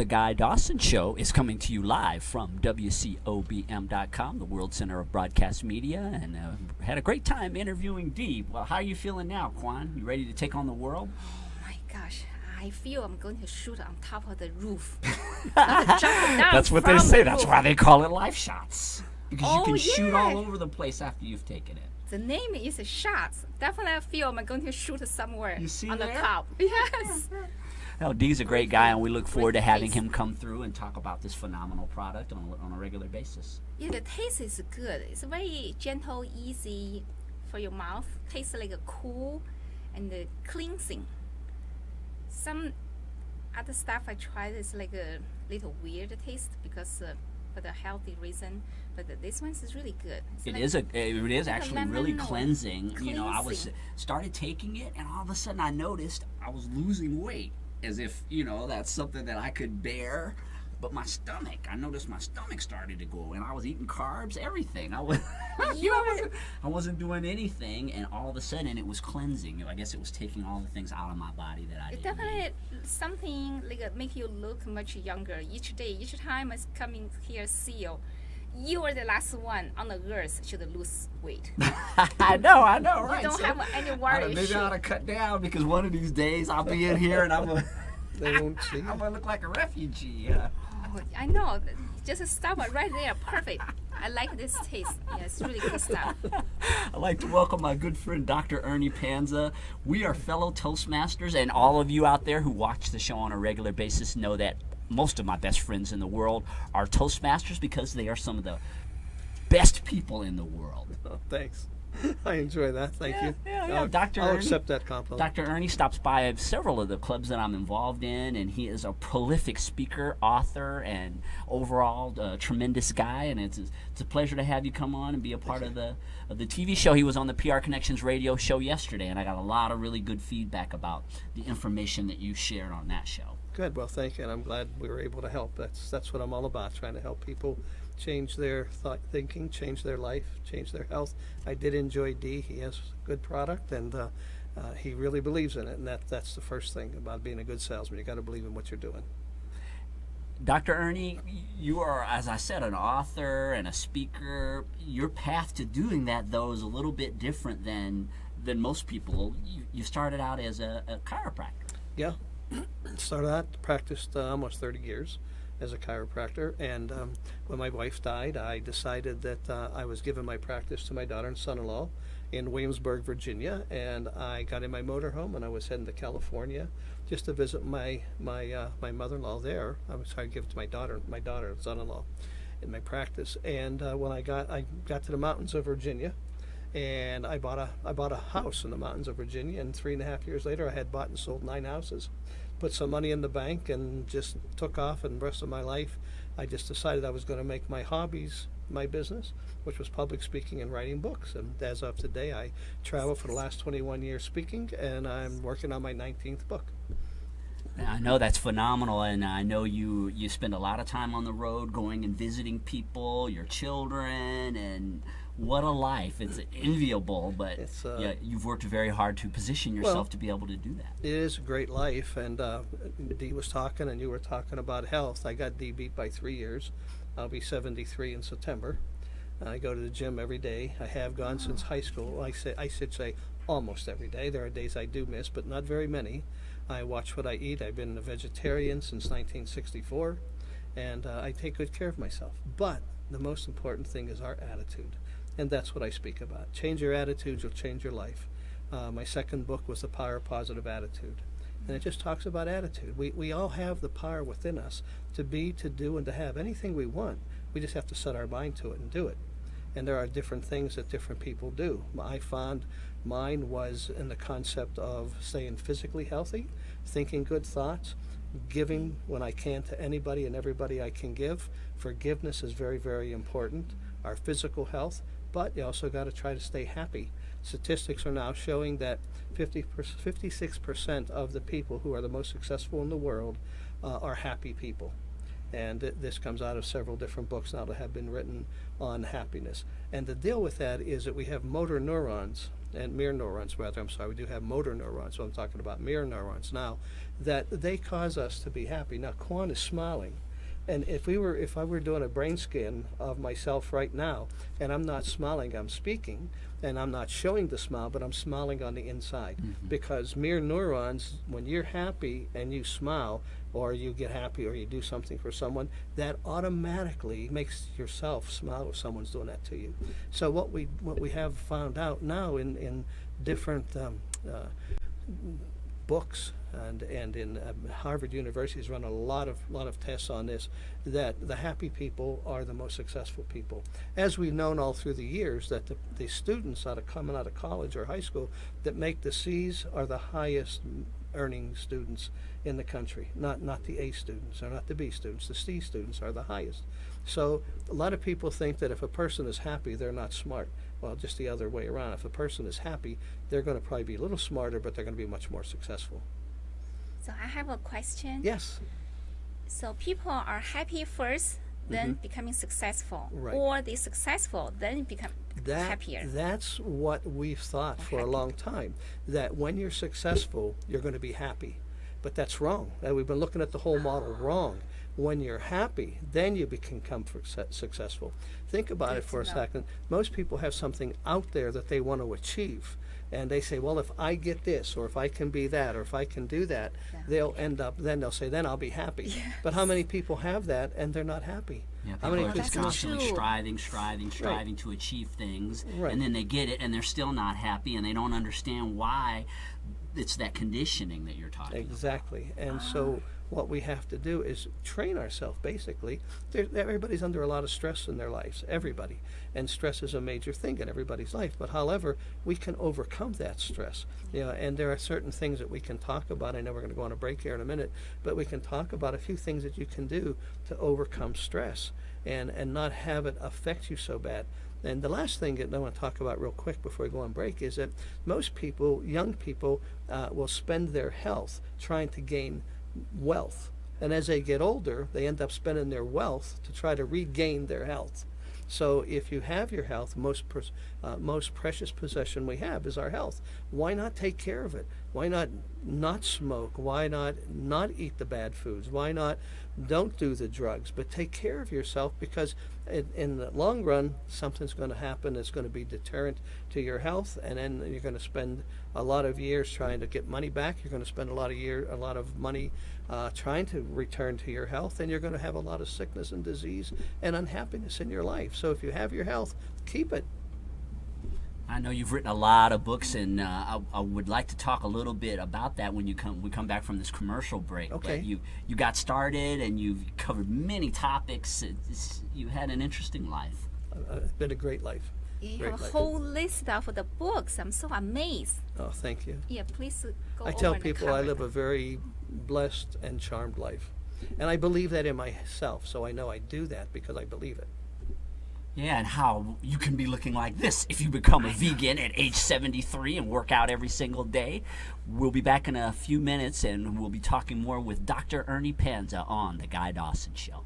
Guy Dawson Show is coming to you live from WCOBM.com, the World Center of Broadcast Media, and had a great time interviewing Dee. Well, how are you feeling now, Kwan? You ready to take on the world? Oh my gosh, I feel I'm going to shoot on top of the roof. Not jump down. That's what they say. That's why they call it life shots. Because you can shoot yeah. all over the place after you've taken it. The name is shots. Definitely I feel I'm going to shoot somewhere on there? the top. Yes. Well, Dee's a great guy, and we look forward to having him come through and talk about this phenomenal product on a regular basis. Yeah, the taste is good. It's very gentle, easy for your mouth. Tastes like a cool and cleansing. Some other stuff I tried is like a little weird taste because for the healthy reason. But this one is really good. It is actually really cleansing. You know, I started taking it, and all of a sudden I noticed I was losing weight, as if, you know, that's something that I could bear. But my stomach, I noticed my stomach started to go, and I was eating carbs, everything. I wasn't doing anything, and all of a sudden it was cleansing. I guess it was taking all the things out of my body that I didn't definitely need. Something like make you look much younger each day. Each time I coming here see you, you are the last one on the earth should lose weight. I know, right? You don't have any worries. Maybe I ought to cut down, because one of these days I'll be in here and I'm gonna look like a refugee. Oh, I know. Just stop it right there. Perfect. I like this taste. Yeah, it's really good stuff. I'd like to welcome my good friend Dr. Ernie Panza. We are fellow Toastmasters, and all of you out there who watch the show on a regular basis know that most of my best friends in the world are Toastmasters, because they are some of the best people in the world. Oh, thanks. I enjoy that. Thank you. Yeah. Dr. I'll Ernie, accept that compliment. Dr. Ernie stops by several of the clubs that I'm involved in, and he is a prolific speaker, author, and overall tremendous guy. And it's a pleasure to have you come on and be a part of the TV show. He was on the PR Connections radio show yesterday, and I got a lot of really good feedback about the information that you shared on that show. Good. Well, thank you, and I'm glad we were able to help. That's what I'm all about, trying to help people change their thinking, change their life, change their health. I did enjoy Dee. He has a good product, and he really believes in it, and that's the first thing about being a good salesman. You got to believe in what you're doing. Dr. Ernie, you are, as I said, an author and a speaker. Your path to doing that, though, is a little bit different than most people. You started out as a chiropractor. Yeah. Started out, practiced almost 30 years as a chiropractor, and when my wife died, I decided that I was giving my practice to my daughter and son-in-law in Williamsburg, Virginia, and I got in my motorhome and I was heading to California just to visit my mother-in-law there. I was trying to give it to my daughter and son-in-law in my practice, and when I got to the mountains of Virginia, and I bought a house in the mountains of Virginia, and 3.5 years later I had bought and sold 9 houses. Put some money in the bank and just took off, and the rest of my life I just decided I was going to make my hobbies my business, which was public speaking and writing books. And as of today, I travel for the last 21 years speaking, and I'm working on my 19th book. I know that's phenomenal, and I know you spend a lot of time on the road going and visiting people, your children, and what a life. It's enviable, but you've worked very hard to position yourself to be able to do that. It is a great life, and Dee was talking and you were talking about health. I got Dee beat by 3 years. I'll be 73 in September. I go to the gym every day. I have gone since high school. I should say almost every day. There are days I do miss, but not very many. I watch what I eat. I've been a vegetarian since 1964, and I take good care of myself. But the most important thing is our attitude. And that's what I speak about. Change your attitude, you'll change your life. My second book was The Power of Positive Attitude. And it just talks about attitude. We all have the power within us to be, to do, and to have anything we want. We just have to set our mind to it and do it. And there are different things that different people do. I found mine was in the concept of staying physically healthy, thinking good thoughts, giving when I can to anybody and everybody I can give. Forgiveness is very, very important. Our physical health. But you also got to try to stay happy. Statistics are now showing that 56% of the people who are the most successful in the world are happy people. And this comes out of several different books now that have been written on happiness. And the deal with that is that we have motor neurons and mirror neurons, rather, I'm sorry, we do have motor neurons, so I'm talking about mirror neurons now, that they cause us to be happy. Now, Kwan is smiling. And if I were doing a brain scan of myself right now, and I'm not smiling, I'm speaking, and I'm not showing the smile, but I'm smiling on the inside. Because mirror neurons, when you're happy and you smile, or you get happy, or you do something for someone, that automatically makes yourself smile if someone's doing that to you. So what we have found out now in different books and in Harvard University has run a lot of tests on this, that the happy people are the most successful people. As we've known all through the years, that the students coming out of college or high school that make the C's are the highest earning students in the country, not the A students or not the B students. The C students are the highest. So a lot of people think that if a person is happy, they're not smart. Well, just the other way around. If a person is happy, they're going to probably be a little smarter, but they're going to be much more successful. So I have a question. Yes. So people are happy first, then becoming successful, Right. or they successful, then become happier. That's what we've thought for a long time, that when you're successful, you're going to be happy. But that's wrong. We've been looking at the whole model wrong. When you're happy, then you become successful. Think about it for a second. Most people have something out there that they want to achieve. And they say, well, if I get this, or if I can be that, or if I can do that, they'll end up, then they'll say, then I'll be happy. Yes. But how many people have that and they're not happy? Yeah, How people many are people just That's constantly true. striving to achieve things, Right. and then they get it, and they're still not happy, and they don't understand why. It's that conditioning that you're talking about. Exactly. And so what we have to do is train ourselves, basically. Everybody's under a lot of stress in their lives, everybody. And stress is a major thing in everybody's life. But however, we can overcome that stress. And there are certain things that we can talk about. I know we're going to go on a break here in a minute, but we can talk about a few things that you can do to overcome stress and not have it affect you so bad. And the last thing that I want to talk about real quick before we go on break is that most people, young people, will spend their health trying to gain wealth. And as they get older, they end up spending their wealth to try to regain their health. So if you have your health, most precious possession we have is our health. Why not take care of it? Why not smoke? Why not eat the bad foods? Why not don't do the drugs? But take care of yourself, because in the long run, something's going to happen that's going to be deterrent to your health, and then you're going to spend a lot of years trying to get money back. You're going to spend a lot of money trying to return to your health, and you're going to have a lot of sickness and disease and unhappiness in your life. So if you have your health, keep it. I know you've written a lot of books, and I would like to talk a little bit about that when we come back from this commercial break. Okay. But you got started, and you've covered many topics. You had an interesting life. It's been a great life. You Great have a life. whole list of the books. I'm so amazed. Oh, thank you. Yeah, please go I over tell and people I cover live them. a very blessed and charmed life. And I believe that in myself, so I know I do that because I believe it. Yeah, and how you can be looking like this if you become a vegan at age 73 and work out every single day. We'll be back in a few minutes, and we'll be talking more with Dr. Ernie Panza on The Guy Dawson Show.